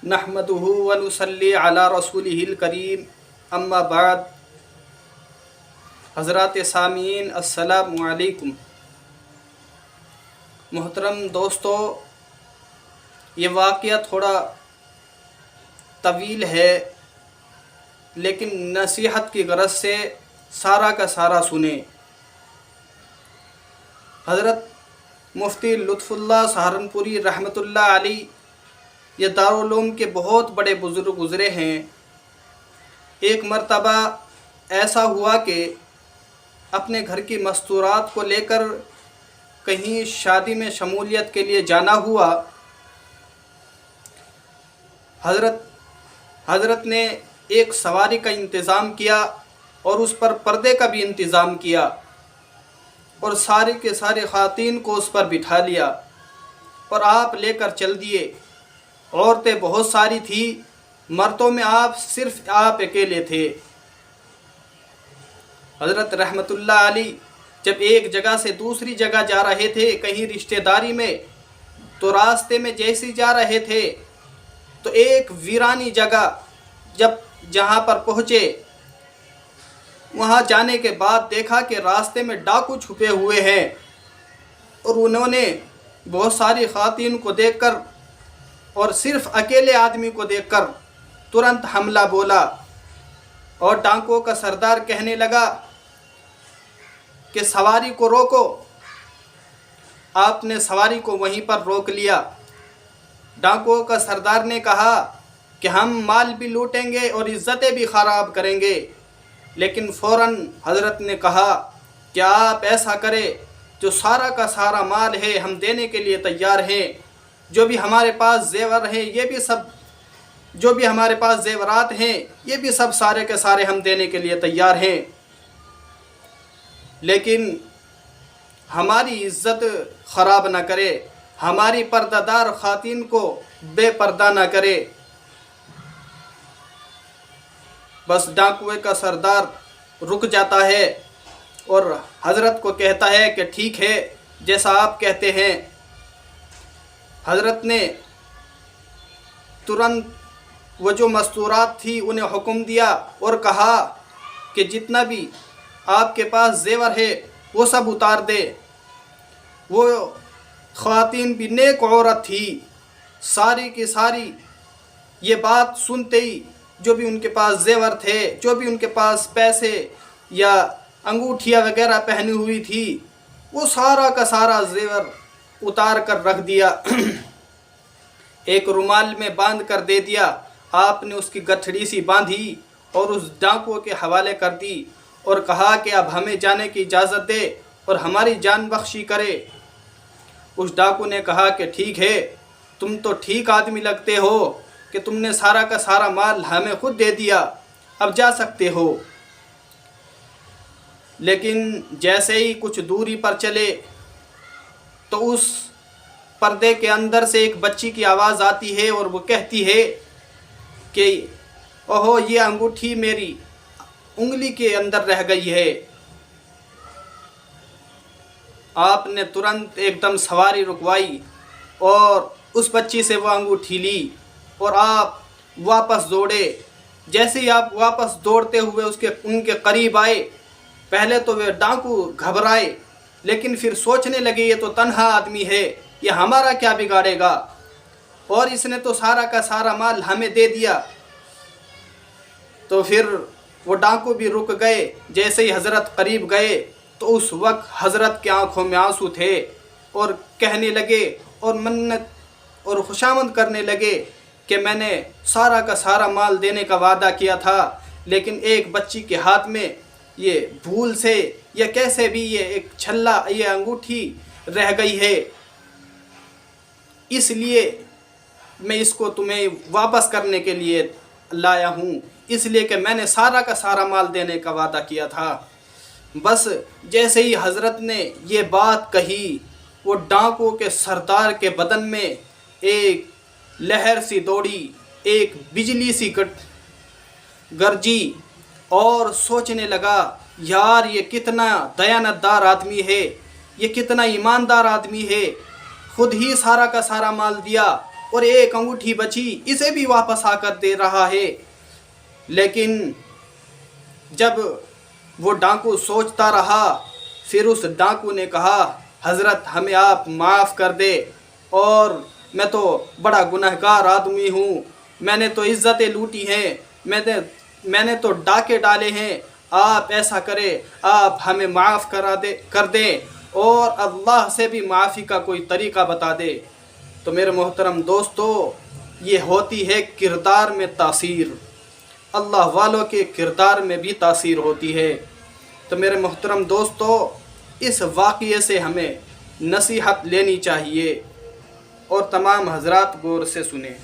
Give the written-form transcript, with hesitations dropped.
نحمدہ ونصلی علی رسولہ الکریم اما بعد۔ حضرات سامعین السلام علیکم۔ محترم دوستو، یہ واقعہ تھوڑا طویل ہے لیکن نصیحت کی غرض سے سارا کا سارا سنیں۔ حضرت مفتی لطف اللہ سہارنپوری رحمۃ اللہ علیہ یہ دارالعلوم کے بہت بڑے بزرگ گزرے ہیں۔ ایک مرتبہ ایسا ہوا کہ اپنے گھر کی مستورات کو لے کر کہیں شادی میں شمولیت کے لیے جانا ہوا۔ حضرت نے ایک سواری کا انتظام کیا اور اس پر پردے کا بھی انتظام کیا اور ساری کے سارے خواتین کو اس پر بٹھا لیا اور آپ لے کر چل دیے۔ عورتیں بہت ساری تھیں، مردوں میں صرف آپ اکیلے تھے۔ حضرت رحمت اللہ علیہ جب ایک جگہ سے دوسری جگہ جا رہے تھے کہیں رشتہ داری میں، تو راستے میں جیسے جا رہے تھے تو ایک ویرانی جگہ جہاں پر پہنچے، وہاں جانے کے بعد دیکھا کہ راستے میں ڈاکو چھپے ہوئے ہیں، اور انہوں نے بہت ساری خواتین کو دیکھ کر اور صرف اکیلے آدمی کو دیکھ کر ترنت حملہ بولا، اور ڈاکوؤں کا سردار کہنے لگا کہ سواری کو روکو۔ آپ نے سواری کو وہیں پر روک لیا۔ ڈاکوؤں کا سردار نے کہا کہ ہم مال بھی لوٹیں گے اور عزتیں بھی خراب کریں گے، لیکن فوراً حضرت نے کہا کہ آپ ایسا کریں، جو سارا کا سارا مال ہے ہم دینے کے لیے تیار ہیں، جو بھی ہمارے پاس زیور ہیں جو بھی ہمارے پاس زیورات ہیں یہ بھی سب سارے کے سارے ہم دینے کے لیے تیار ہیں، لیکن ہماری عزت خراب نہ کرے، ہماری پردہ دار خواتین کو بے پردہ نہ کرے۔ بس ڈاکوے کا سردار رک جاتا ہے اور حضرت کو کہتا ہے کہ ٹھیک ہے، جیسا آپ کہتے ہیں۔ حضرت نے ترنت وہ جو مستورات تھی انہیں حکم دیا اور کہا کہ جتنا بھی آپ کے پاس زیور ہے وہ سب اتار دے۔ وہ خواتین بھی نیک عورت تھی، ساری کی ساری یہ بات سنتے ہی جو بھی ان کے پاس زیور تھے، جو بھی ان کے پاس پیسے یا انگوٹھیاں وغیرہ پہنی ہوئی تھی، وہ سارا کا سارا زیور اتار کر رکھ دیا، ایک رومال میں باندھ کر دے دیا۔ آپ نے اس کی گٹھڑی سی باندھی اور اس ڈاکو کے حوالے کر دی اور کہا کہ اب ہمیں جانے کی اجازت دے اور ہماری جان بخشی کرے۔ اس ڈاکو نے کہا کہ ٹھیک ہے، تم تو ٹھیک آدمی لگتے ہو کہ تم نے سارا کا سارا مال ہمیں خود دے دیا، اب جا سکتے ہو۔ لیکن جیسے ہی کچھ دوری پر چلے تو اس پردے کے اندر سے ایک بچی کی آواز آتی ہے اور وہ کہتی ہے کہ اوہو، یہ انگوٹھی میری انگلی کے اندر رہ گئی ہے۔ آپ نے ترنت ایک دم سواری رکوائی اور اس بچی سے وہ انگوٹھی لی اور آپ واپس دوڑے۔ جیسے ہی آپ واپس دوڑتے ہوئے ان کے قریب آئے، پہلے تو وہ ڈاکو گھبرائے، لیکن پھر سوچنے لگے یہ تو تنہا آدمی ہے، یہ ہمارا کیا بگاڑے گا، اور اس نے تو سارا کا سارا مال ہمیں دے دیا۔ تو پھر وہ ڈاکو بھی رک گئے۔ جیسے ہی حضرت قریب گئے تو اس وقت حضرت کی آنکھوں میں آنسو تھے اور کہنے لگے اور منت اور خوشامد کرنے لگے کہ میں نے سارا کا سارا مال دینے کا وعدہ کیا تھا، لیکن ایک بچی کے ہاتھ میں یہ بھول سے یا کیسے بھی یہ ایک چھلا، یہ انگوٹھی رہ گئی ہے، اس لیے میں اس کو تمہیں واپس کرنے کے لیے لایا ہوں، اس لیے کہ میں نے سارا کا سارا مال دینے کا وعدہ کیا تھا۔ بس جیسے ہی حضرت نے یہ بات کہی، وہ ڈاکو کے سردار کے بدن میں ایک لہر سی دوڑی، ایک بجلی سی گرجی، اور سوچنے لگا یار یہ کتنا دیانتدار آدمی ہے، یہ کتنا ایماندار آدمی ہے، خود ہی سارا کا سارا مال دیا اور ایک انگوٹھی بچی اسے بھی واپس آ کر دے رہا ہے۔ لیکن جب وہ ڈاکو سوچتا رہا، پھر اس ڈاکو نے کہا حضرت ہمیں آپ معاف کر دے، اور میں تو بڑا گنہگار آدمی ہوں، میں نے تو عزتیں لوٹی ہیں، میں نے تو ڈاکے ڈالے ہیں، آپ ایسا کرے آپ ہمیں معاف کر دیں اور اللہ سے بھی معافی کا کوئی طریقہ بتا دے۔ تو میرے محترم دوستو، یہ ہوتی ہے کردار میں تاثیر، اللہ والوں کے کردار میں بھی تاثیر ہوتی ہے۔ تو میرے محترم دوستو، اس واقعے سے ہمیں نصیحت لینی چاہیے، اور تمام حضرات غور سے سنیں۔